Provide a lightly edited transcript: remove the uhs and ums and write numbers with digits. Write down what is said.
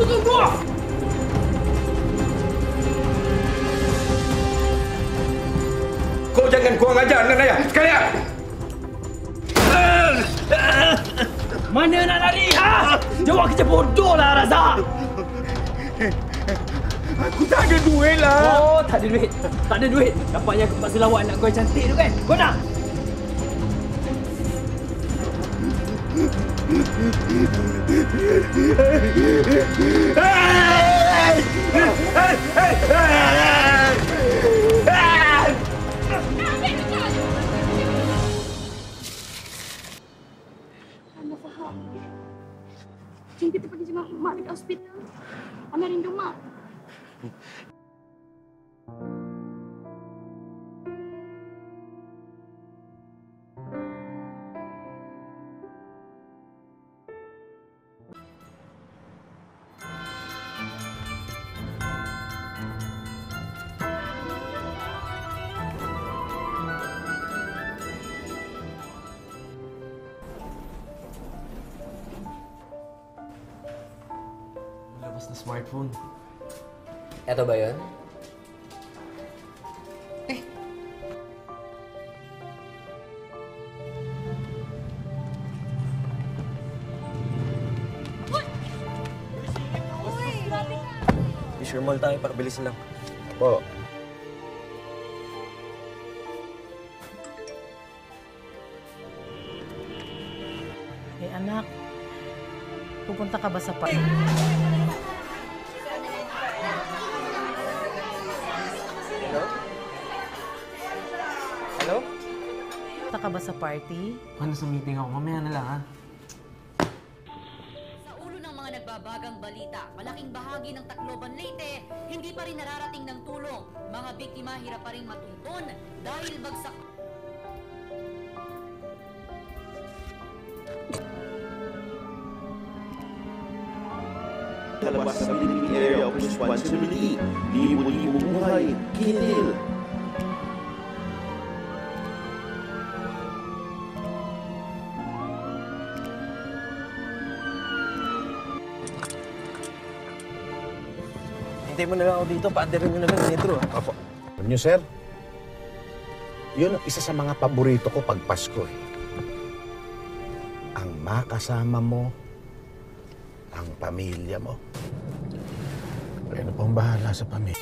Tunggu! Kau jangan kurang ajar dengan ayah sekalian! Mana nak lari, ha? Jawab kerja bodoh lah, Razak! Aku tak ada duit lah! Oh, tak ada duit. Tak ada duit. Dapatnya aku paksa lawak anak kau yang cantik tu kan? Kau nak? Ana faham. Jom kita pergi jemput mak dekat hospital. Ana rindu mak. Labas na smartphone. Eto ba yun? Sure mall tayo, pakabilis lang. Po. Eh anak, pupunta ka ba sa party? Hello? Hello? Pupunta ka ba sa party? Paano sa meeting ako? Mamaya na lang, ha? Nagbabagang balita, malaking bahagi ng Tacloban, Leyte, hindi pa rin nararating ng tulong. Mga biktima hirap pa rin matuntun dahil bagsak. Kalabas sa Philippine Area of Responsibility, libo-libong buhay, kitil. Hintay mo na lang ako dito. Paandarin mo na lang, Metro. Opo. Alam niyo, sir, yun ang isa sa mga paborito ko pag Pasko. Ang makasama mo, ang pamilya mo. Ano pang bahala sa pamilya?